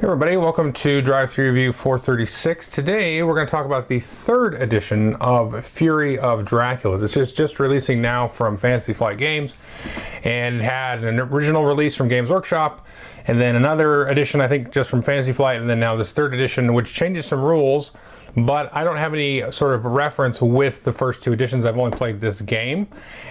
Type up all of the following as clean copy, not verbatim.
Everybody, welcome to Drive Through Review 436. Today we're going to talk about the third edition of Fury of Dracula. This is just releasing now from Fantasy Flight Games, and it had an original release from Games Workshop, and then another edition I think just from Fantasy Flight, and then now this third edition which changes some rules. But I don't have any sort of reference with the first two editions. I've only played this game,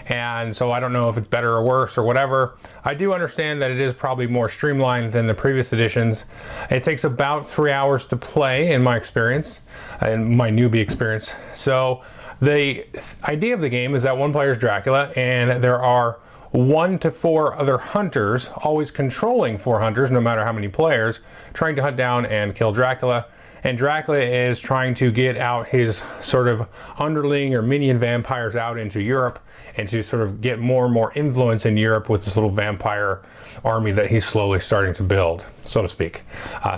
and so I don't know if it's better or worse or whatever. I do understand that it is probably more streamlined than the previous editions. It takes about 3 hours to play in my experience, in my newbie experience. So the idea of the game is that one player is Dracula, and there are 1 to 4 other hunters, always controlling 4 hunters, no matter how many players, trying to hunt down and kill Dracula. And Dracula is trying to get out his sort of underling or minion vampires out into Europe and to sort of get more and more influence in Europe with this little vampire army that he's slowly starting to build, so to speak.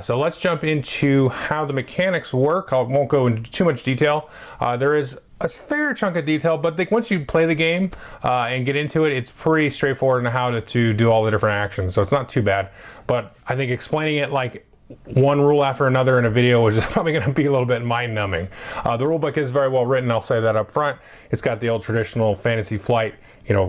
So let's jump into how the mechanics work. I won't go into too much detail. There is a fair chunk of detail, but once you play the game and get into it, it's pretty straightforward in how to do all the different actions. So it's not too bad. But I think explaining it like one rule after another in a video is just probably going to be a little bit mind-numbing. The rulebook is very well written, I'll say that up front. It's got the old traditional Fantasy Flight,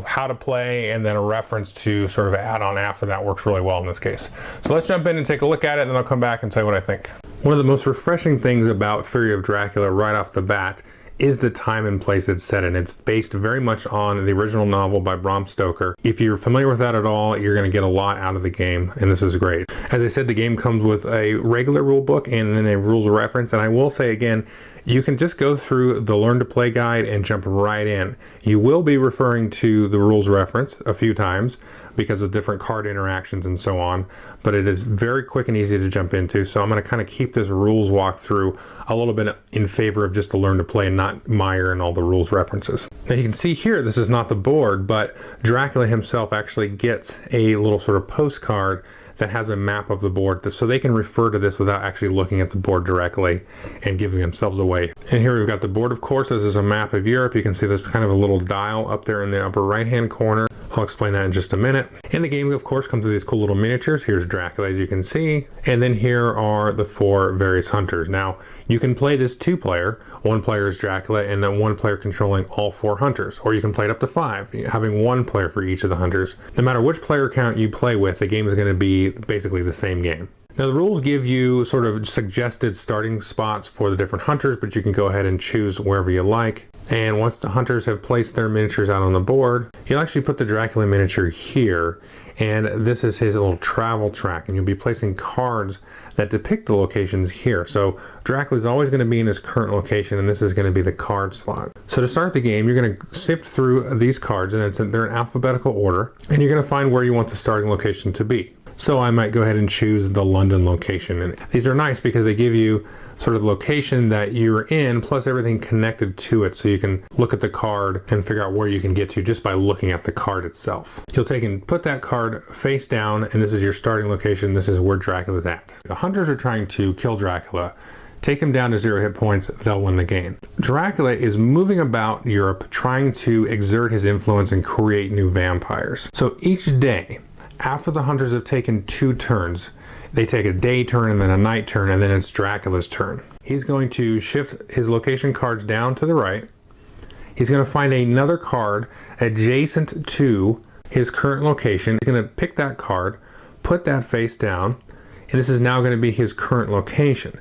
how to play, and then a reference to sort of add on after that works really well in this case. So let's jump in and take a look at it, and then I'll come back and tell you what I think. One of the most refreshing things about Fury of Dracula right off the bat is the time and place it's set in. It's based very much on the original novel by Bram Stoker. If you're familiar with that at all, you're going to get a lot out of the game, and this is great. As I said, the game comes with a regular rule book and then a rules reference, and I will say again, you can just go through the Learn to Play guide and jump right in. You will be referring to the rules reference a few times because of different card interactions and so on, but it is very quick and easy to jump into, so I'm going to kind of keep this rules walkthrough a little bit in favor of just the Learn to Play and not mire in all the rules references. Now you can see here, this is not the board, but Dracula himself actually gets a little sort of postcard that has a map of the board, so they can refer to this without actually looking at the board directly and giving themselves away. And here we've got the board, of course. This is a map of Europe. You can see there's kind of a little dial up there in the upper right hand corner. I'll explain that in just a minute. And the game, of course, comes with these cool little miniatures. Here's Dracula, as you can see. And then here are the 4 various hunters. Now, you can play this 2-player. 1 player is Dracula, and then 1 player controlling all 4 hunters. Or you can play it up to 5, having 1 player for each of the hunters. No matter which player count you play with, the game is going to be basically the same game. Now the rules give you sort of suggested starting spots for the different hunters, but you can go ahead and choose wherever you like. And once the hunters have placed their miniatures out on the board, you'll actually put the Dracula miniature here, and this is his little travel track, and you'll be placing cards that depict the locations here. So Dracula is always going to be in his current location, and this is going to be the card slot. So to start the game, you're going to sift through these cards, and they're in alphabetical order, and you're going to find where you want the starting location to be. So I might go ahead and choose the London location. And these are nice because they give you sort of the location that you're in plus everything connected to it, so you can look at the card and figure out where you can get to just by looking at the card itself. You'll take and put that card face down, and this is your starting location. This is where Dracula's at. The hunters are trying to kill Dracula. Take him down to 0 hit points, they'll win the game. Dracula is moving about Europe trying to exert his influence and create new vampires. So each day, after the hunters have taken 2 turns, they take a day turn and then a night turn, and then it's Dracula's turn. He's going to shift his location cards down to the right. He's going to find another card adjacent to his current location. He's going to pick that card, put that face down, and this is now going to be his current location.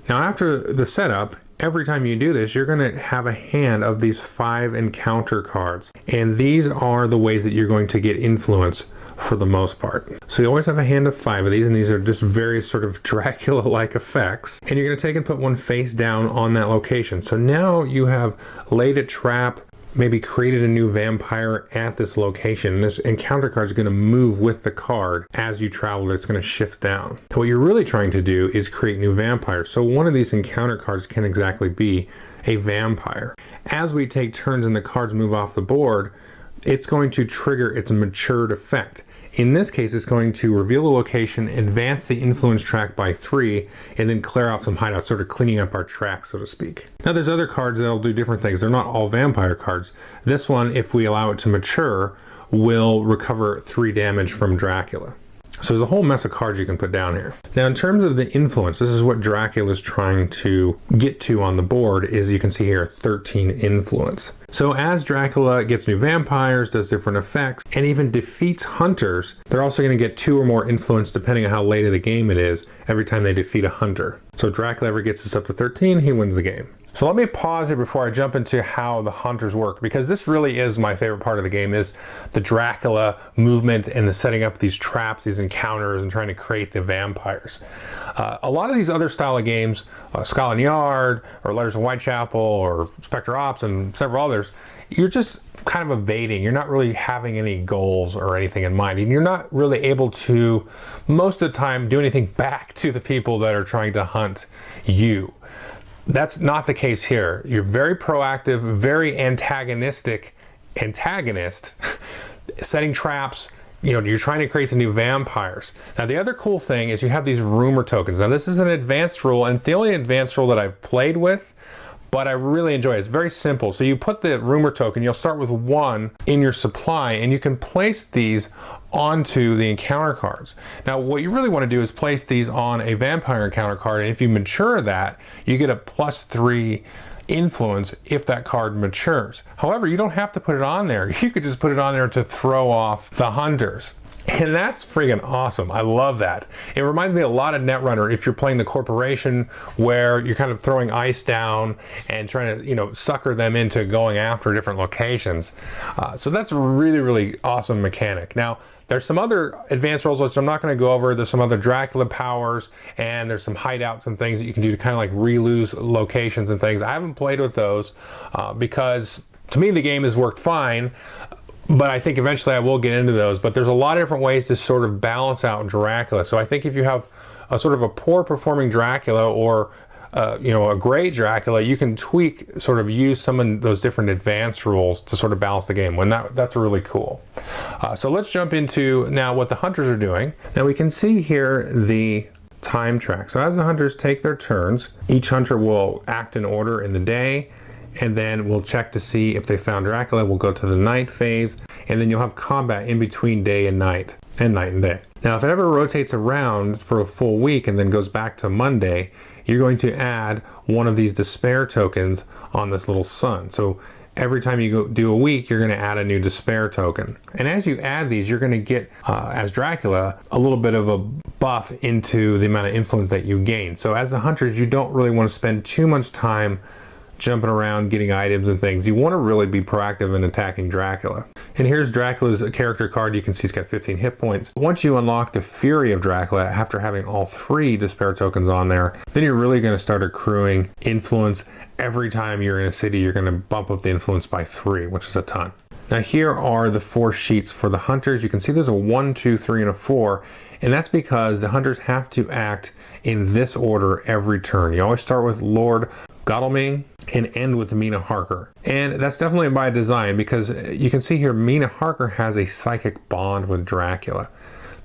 Now after the setup, every time you do this, you're going to have a hand of these 5 encounter cards, and these are the ways that you're going to get influence for the most part. So you always have a hand of 5 of these, and these are just various sort of Dracula-like effects. And you're going to take and put one face down on that location. So now you have laid a trap, maybe created a new vampire at this location. And this encounter card is going to move with the card as you travel. It's going to shift down. And what you're really trying to do is create new vampires. So one of these encounter cards can exactly be a vampire. As we take turns and the cards move off the board, it's going to trigger its matured effect. In this case, it's going to reveal the location, advance the influence track by 3, and then clear off some hideouts, sort of cleaning up our track, so to speak. Now there's other cards that'll do different things. They're not all vampire cards. This one, if we allow it to mature, will recover 3 damage from Dracula. So there's a whole mess of cards you can put down here. Now in terms of the influence, this is what Dracula's trying to get to on the board, is you can see here 13 influence. So as Dracula gets new vampires, does different effects, and even defeats hunters, they're also going to get 2 or more influence depending on how late of the game it is every time they defeat a hunter. So if Dracula ever gets us up to 13, he wins the game. So let me pause here before I jump into how the hunters work, because this really is my favorite part of the game, is the Dracula movement and the setting up these traps, these encounters, and trying to create the vampires. A lot of these other style of games, Scotland Yard or Letters of Whitechapel or Spectre Ops and several others, you're just kind of evading. You're not really having any goals or anything in mind, and you're not really able to, most of the time, do anything back to the people that are trying to hunt you. That's not the case here. You're very proactive, very antagonist, setting traps. You know, you're trying to create the new vampires. Now, the other cool thing is you have these rumor tokens. Now, this is an advanced rule, and it's the only advanced rule that I've played with, but I really enjoy it. It's very simple. So you put the rumor token, you'll start with 1 in your supply, and you can place these onto the encounter cards. Now, what you really want to do is place these on a vampire encounter card, and if you mature that, you get a +3 influence if that card matures. However, you don't have to put it on there. You could just put it on there to throw off the hunters. And that's friggin' awesome. I love that. It reminds me a lot of Netrunner if you're playing the corporation, where you're kind of throwing ice down and trying to, you know, sucker them into going after different locations. So that's a really, really awesome mechanic. Now, there's some other advanced roles which I'm not going to go over. There's some other Dracula powers, and there's some hideouts and things that you can do to kind of like re-lose locations and things. I haven't played with those because to me the game has worked fine, but I think eventually I will get into those. But there's a lot of different ways to sort of balance out Dracula. So I think if you have a sort of a poor performing Dracula or you know, a great Dracula, you can tweak, sort of use some of those different advanced rules to sort of balance the game. When that's really cool. So let's jump into now what the hunters are doing. Now we can see here the time track. So as the hunters take their turns, each hunter will act in order in the day, and then we'll check to see if they found Dracula. We'll go to the night phase, and then you'll have combat in between day and night and day. Now if it ever rotates around for a full week and then goes back to Monday, you're going to add 1 of these despair tokens on this little sun. So every time you go do a week, you're going to add a new despair token. And as you add these, you're going to get, as Dracula, a little bit of a buff into the amount of influence that you gain. So as the hunters, you don't really want to spend too much time jumping around getting items and things. You want to really be proactive in attacking Dracula. And here's Dracula's character card. You can see he's got 15 hit points. Once you unlock the Fury of Dracula, after having all 3 despair tokens on there, then you're really going to start accruing influence. Every time you're in a city, you're going to bump up the influence by 3, which is a ton. Now here are the 4 sheets for the hunters. You can see there's a 1, 2, 3, and a 4, and that's because the hunters have to act in this order every turn. You always start with Lord Godalming and end with Mina Harker. And that's definitely by design, because you can see here Mina Harker has a psychic bond with Dracula.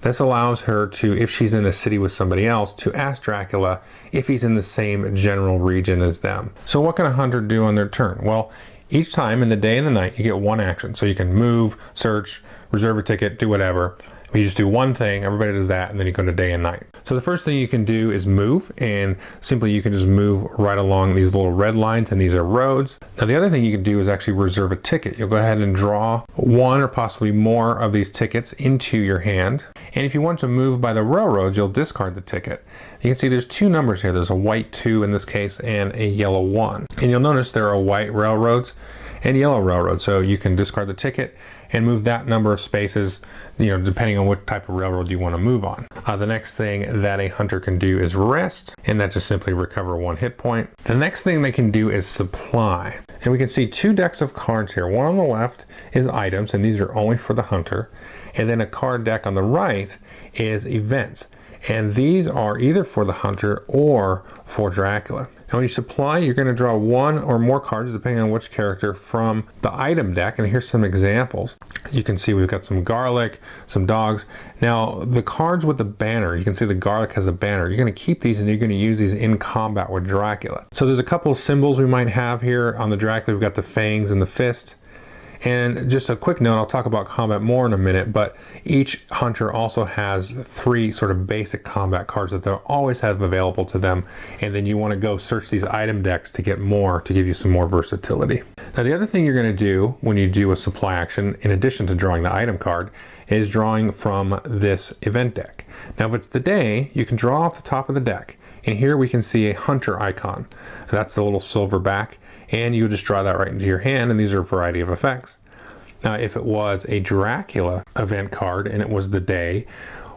This allows her to, if she's in a city with somebody else, to ask Dracula if he's in the same general region as them. So what can a hunter do on their turn? Well, each time in the day and the night, you get 1 action. So you can move, search, reserve a ticket, do whatever. You just do 1 thing, everybody does that, and then you go to day and night. So the first thing you can do is move, and simply you can just move right along these little red lines, and these are roads. Now the other thing you can do is actually reserve a ticket. You'll go ahead and draw 1 or possibly more of these tickets into your hand. And if you want to move by the railroads, you'll discard the ticket. You can see there's 2 numbers here. There's a white 2 in this case and a yellow 1. And you'll notice there are white railroads and yellow railroads. So you can discard the ticket and move that number of spaces, you know, depending on what type of railroad you want to move on. The next thing that a hunter can do is rest, and that's just simply recover 1 hit point. The next thing they can do is supply. And we can see 2 decks of cards here. One on the left is items, and these are only for the hunter. And then a card deck on the right is events. And these are either for the hunter or for Dracula. And when you supply, you're going to draw 1 or more cards depending on which character from the item deck. And here's some examples. You can see we've got some garlic, some dogs. Now the cards with the banner, you can see the garlic has a banner. You're going to keep these and you're going to use these in combat with Dracula. So there's a couple of symbols we might have here on the Dracula. We've got the fangs and the fist. And just a quick note, I'll talk about combat more in a minute, but each hunter also has 3 sort of basic combat cards that they'll always have available to them, and then you want to go search these item decks to get more, to give you some more versatility. Now the other thing you're going to do when you do a supply action, in addition to drawing the item card, is drawing from this event deck. Now if it's the day, you can draw off the top of the deck, and here we can see a hunter icon. That's the little silver back, and you just draw that right into your hand, and these are a variety of effects. Now if it was a Dracula event card and it was the day,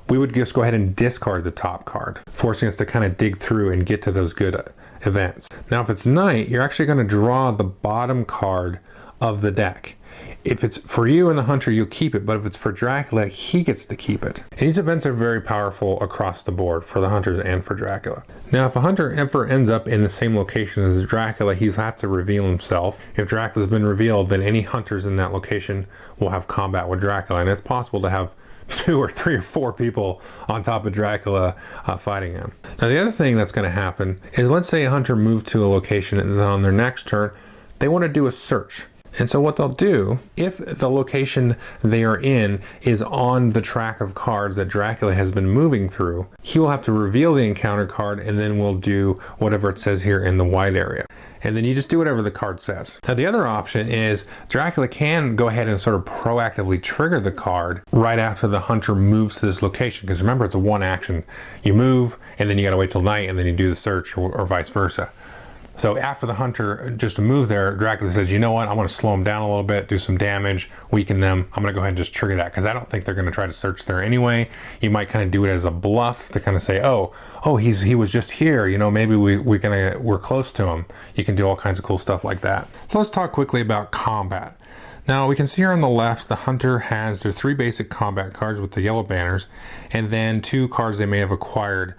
we would just go ahead and discard the top card, forcing us to kind of dig through and get to those good events. Now if it's night, you're actually going to draw the bottom card of the deck. If it's for you and the hunter, you'll keep it, but if it's for Dracula, he gets to keep it. And these events are very powerful across the board for the hunters and for Dracula. Now, if a hunter ever ends up in the same location as Dracula, he'll have to reveal himself. If Dracula's been revealed, then any hunters in that location will have combat with Dracula, and it's possible to have 2 or 3 or 4 people on top of Dracula fighting him. Now, the other thing that's going to happen is, let's say a hunter moved to a location and then on their next turn, they want to do a search. And so what they'll do, if the location they are in is on the track of cards that Dracula has been moving through, he will have to reveal the encounter card, and then we'll do whatever it says here in the white area. And then you just do whatever the card says. Now the other option is Dracula can go ahead and sort of proactively trigger the card right after the hunter moves to this location. Because remember, it's a one action. You move, and then you gotta wait till night, and then you do the search, or vice versa. So after the hunter just moved there, Dracula says, you know what, I want to slow them down a little bit, do some damage, weaken them. I'm going to go ahead and just trigger that, because I don't think they're going to try to search there anyway. You might kind of do it as a bluff to kind of say, oh, he was just here. You know, maybe we're close to him. You can do all kinds of cool stuff like that. So let's talk quickly about combat. Now we can see here on the left, the hunter has their 3 basic combat cards with the yellow banners, and then 2 cards they may have acquired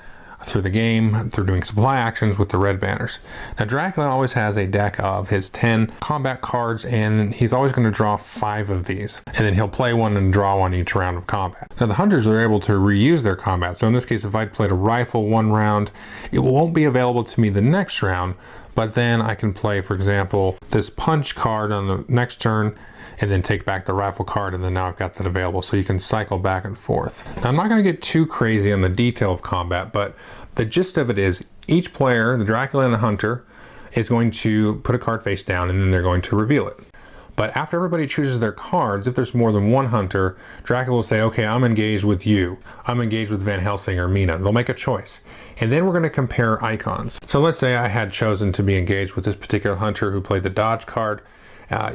through the game, through doing supply actions with the red banners. Now Dracula always has a deck of his 10 combat cards, and he's always going to draw 5 of these, and then he'll play one and draw one each round of combat. Now the hunters are able to reuse their combat, so in this case if I'd played a rifle one round, it won't be available to me the next round, but then I can play, for example, this punch card on the next turn, and then take back the rifle card, and then now I've got that available, so you can cycle back and forth. Now I'm not going to get too crazy on the detail of combat, but the gist of it is each player, the Dracula and the hunter, is going to put a card face down, and then they're going to reveal it. But after everybody chooses their cards, if there's more than one hunter, Dracula will say, okay, I'm engaged with you. I'm engaged with Van Helsing or Mina. They'll make a choice. And then we're going to compare icons. So let's say I had chosen to be engaged with this particular hunter who played the dodge card.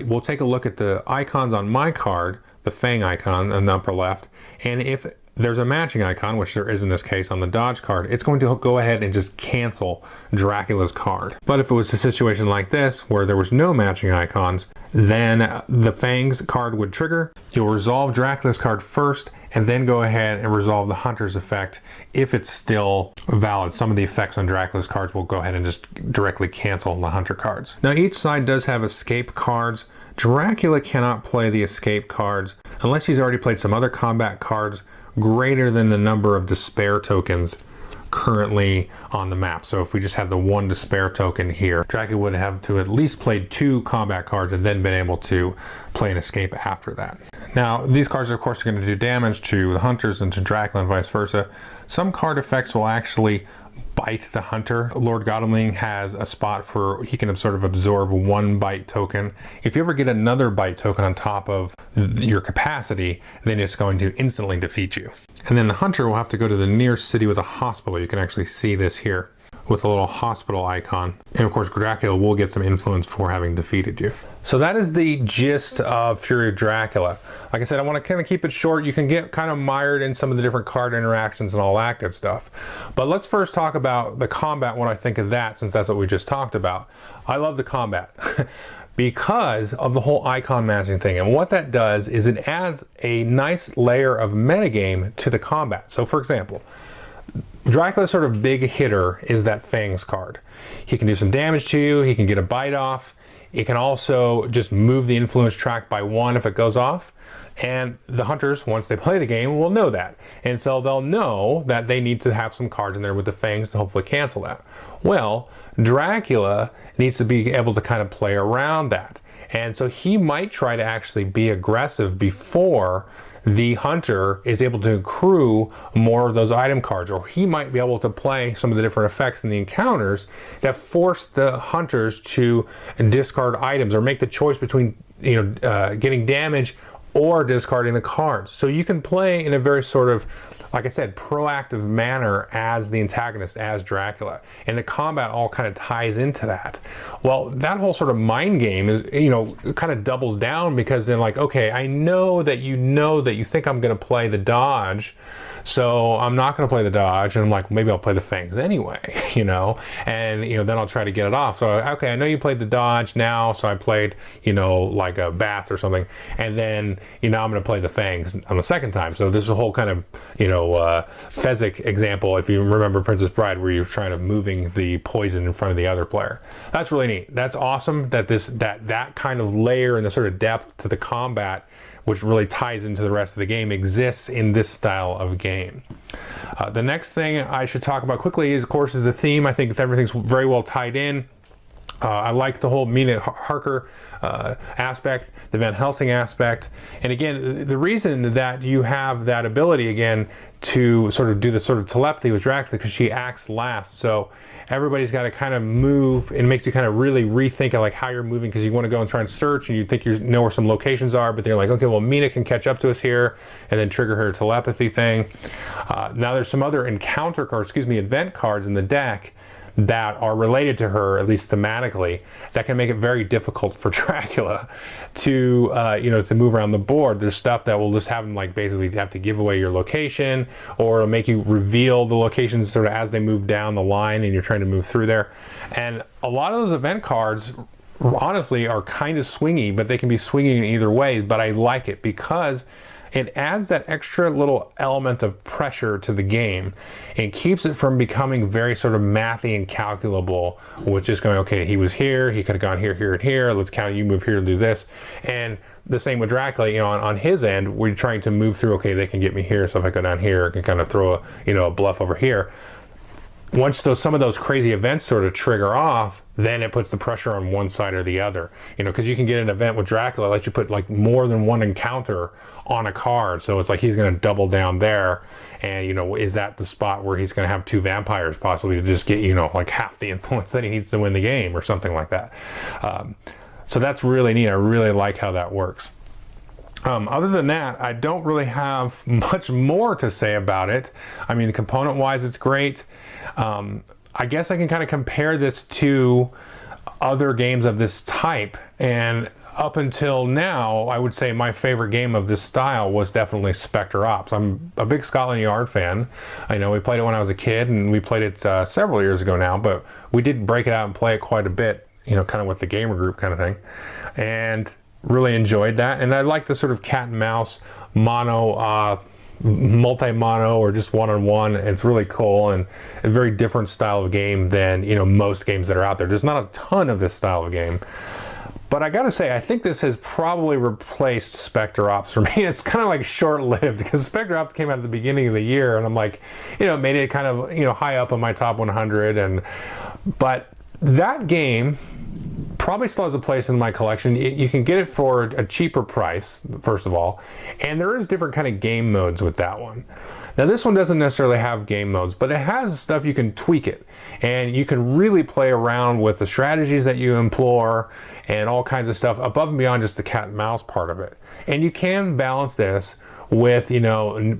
We'll take a look at the icons on my card, the Fang icon in the upper left, and if there's a matching icon, which there is in this case on the dodge card, it's going to go ahead and just cancel Dracula's card. But if it was a situation like this, where there was no matching icons, then the Fang's card would trigger. You'll resolve Dracula's card first, and then go ahead and resolve the hunter's effect if it's still valid. Some of the effects on Dracula's cards will go ahead and just directly cancel the hunter cards. Now each side does have escape cards. Dracula cannot play the escape cards unless he's already played some other combat cards greater than the number of despair tokens currently on the map. So if we just have the 1 despair token here, Dracula would have to at least play 2 combat cards and then been able to play an escape after that. Now these cards of course are going to do damage to the hunters and to Dracula and vice versa. Some card effects will actually bite the hunter. Lord Godalming has a spot for, he can sort of absorb 1 bite token. If you ever get another bite token on top of your capacity, then it's going to instantly defeat you. And then the hunter will have to go to the nearest city with a hospital. You can actually see this here with a little hospital icon. And of course Dracula will get some influence for having defeated you. So that is the gist of Fury of Dracula. Like I said, I want to kind of keep it short. You can get kind of mired in some of the different card interactions and all that good stuff. But let's first talk about the combat, what I think of that, since that's what we just talked about. I love the combat because of the whole icon matching thing. And what that does is it adds a nice layer of metagame to the combat. So for example, Dracula's sort of big hitter is that Fangs card. He can do some damage to you, he can get a bite off, it can also just move the influence track by 1 if it goes off, and the hunters, once they play the game, will know that. And so they'll know that they need to have some cards in there with the Fangs to hopefully cancel that. Well, Dracula needs to be able to kind of play around that. And so he might try to actually be aggressive before the hunter is able to accrue more of those item cards, or he might be able to play some of the different effects in the encounters that force the hunters to discard items or make the choice between getting damage or discarding the cards. So you can play in a very sort of, like I said, proactive manner as the antagonist, as Dracula. And the combat all kind of ties into that. Well, that whole sort of mind game is, kind of doubles down, because then like, okay, I know that you think I'm going to play the dodge, so I'm not going to play the dodge, and I'm like, maybe I'll play the fangs anyway, and then I'll try to get it off. So okay, I know you played the dodge now, so I played like a bats or something, and then I'm going to play the fangs on the second time. So this is a whole kind of Fezzik example, if you remember Princess Bride, where you're trying to moving the poison in front of the other player. That's really neat. That's awesome that that kind of layer and the sort of depth to the combat, which really ties into the rest of the game, exists in this style of game. The next thing I should talk about quickly is, of course, is the theme. I think everything's very well tied in. I like the whole Mina Harker aspect, the Van Helsing aspect. And again, the reason that you have that ability, again, to sort of do the sort of telepathy with Dracula, because she acts last. So everybody's got to kind of move, and it makes you kind of really rethink like how you're moving, because you want to go and try and search, and you think you know where some locations are, but then you're like, okay, well, Mina can catch up to us here, and then trigger her telepathy thing. Now there's some other encounter cards, event cards in the deck that are related to her, at least thematically, that can make it very difficult for Dracula to to move around the board. There's stuff that will just have him like basically have to give away your location, or it'll make you reveal the locations sort of as they move down the line and you're trying to move through there. And a lot of those event cards honestly are kind of swingy, but they can be swinging in either way. But I like it because it adds that extra little element of pressure to the game and keeps it from becoming very sort of mathy and calculable, with just going, okay, he was here, he could have gone here, here, and here, let's count, you move here to do this. And the same with Dracula, on his end, we're trying to move through, okay, they can get me here, so if I go down here, I can kind of throw a bluff over here. Once some of those crazy events sort of trigger off, then it puts the pressure on one side or the other. Because you can get an event with Dracula, let you put like more than one encounter on a card. So it's like he's going to double down there. And, is that the spot where he's going to have two vampires possibly to just get, like half the influence that he needs to win the game or something like that. So that's really neat. I really like how that works. Other than that, I don't really have much more to say about it. I mean, component-wise, it's great. I guess I can kind of compare this to other games of this type. And up until now, I would say my favorite game of this style was definitely Spectre Ops. I'm a big Scotland Yard fan. I know we played it when I was a kid, and we played it several years ago now, but we did break it out and play it quite a bit, kind of with the gamer group kind of thing. And really enjoyed that. And I like the sort of cat and mouse mono, multi-mono, or just one-on-one. It's really cool and a very different style of game than most games that are out there. There's not a ton of this style of game, but I gotta say, I think this has probably replaced Spectre Ops for me. It's kind of like short-lived, because Spectre Ops came out at the beginning of the year, and I'm like, made it kind of high up on my top 100, but that game probably still has a place in my collection. You can get it for a cheaper price, first of all, and there is different kind of game modes with that one. Now this one doesn't necessarily have game modes, but it has stuff you can tweak it, and you can really play around with the strategies that you employ and all kinds of stuff above and beyond just the cat and mouse part of it. And you can balance this with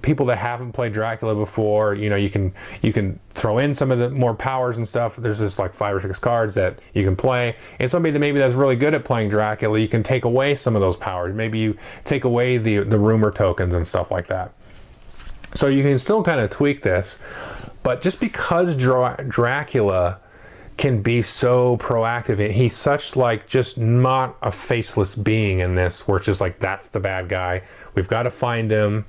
people that haven't played Dracula before. You can throw in some of the more powers and stuff. There's just like 5 or 6 cards that you can play, and somebody that maybe that's really good at playing Dracula, you can take away some of those powers. Maybe you take away the rumor tokens and stuff like that. So you can still kind of tweak this, but just because Dracula can be so proactive, and he's such like just not a faceless being in this, where it's just like, that's the bad guy, we've got to find him.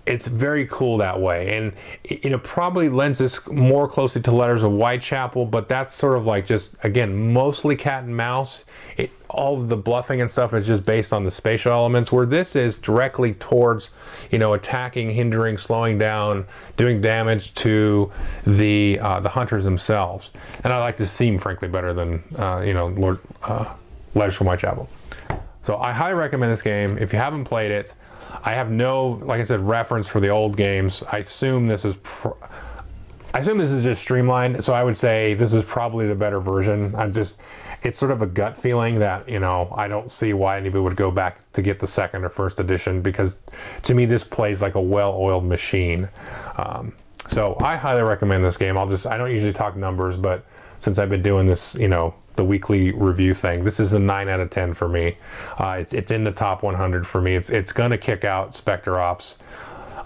It's very cool that way, and it probably lends this more closely to Letters of Whitechapel, but that's sort of like just, again, mostly cat and mouse. All of the bluffing and stuff is just based on the spatial elements, where this is directly towards attacking, hindering, slowing down, doing damage to the hunters themselves. And I like this theme frankly better than Letters from Whitechapel. So I highly recommend this game. If you haven't played it, I have no, like I said, reference for the old games. I assume this is just streamlined, so I would say this is probably the better version. It's sort of a gut feeling that, you know, I don't see why anybody would go back to get the second or first edition, because to me this plays like a well-oiled machine. So I highly recommend this game. I don't usually talk numbers, but since I've been doing this, you know, the weekly review thing, this is a 9 out of 10 for me. It's in the top 100 for me. It's gonna kick out Spectre Ops.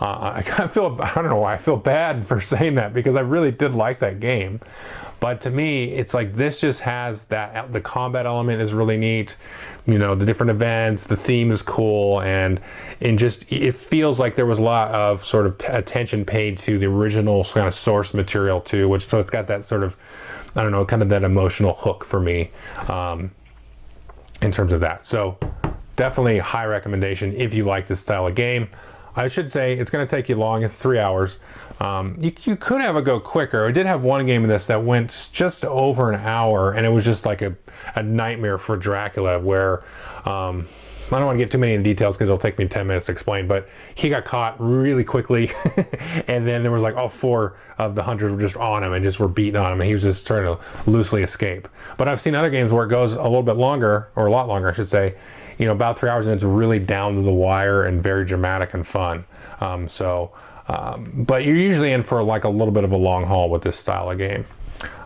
I don't know why I feel bad for saying that, because I really did like that game. But to me, it's like this just has that, the combat element is really neat. You know, the different events, the theme is cool, and it feels like there was a lot of sort of attention paid to the original kind of source material too, so it's got that sort of, I don't know, kind of that emotional hook for me in terms of that. So definitely high recommendation if you like this style of game. I should say it's going to take you long. It's 3 hours. You could have it go quicker. I did have one game of this that went just over an hour, and it was just like a nightmare for Dracula, where I don't want to get too many in details because it'll take me 10 minutes to explain, but he got caught really quickly and then there was like all 4 of the hunters were just on him and just were beating on him, and he was just trying to loosely escape. But I've seen other games where it goes a little bit longer, or a lot longer I should say, you know, about 3 hours, and it's really down to the wire and very dramatic and fun. But you're usually in for like a little bit of a long haul with this style of game.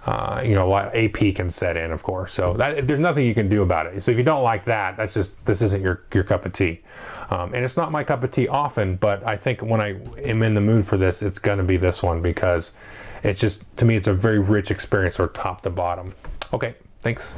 You know, a lot of AP can set in, of course, so there's nothing you can do about it. So if you don't like that, this isn't your cup of tea. And it's not my cup of tea often, but I think when I am in the mood for this, it's gonna be this one, because it's just, to me, it's a very rich experience, or top to bottom. Okay, thanks.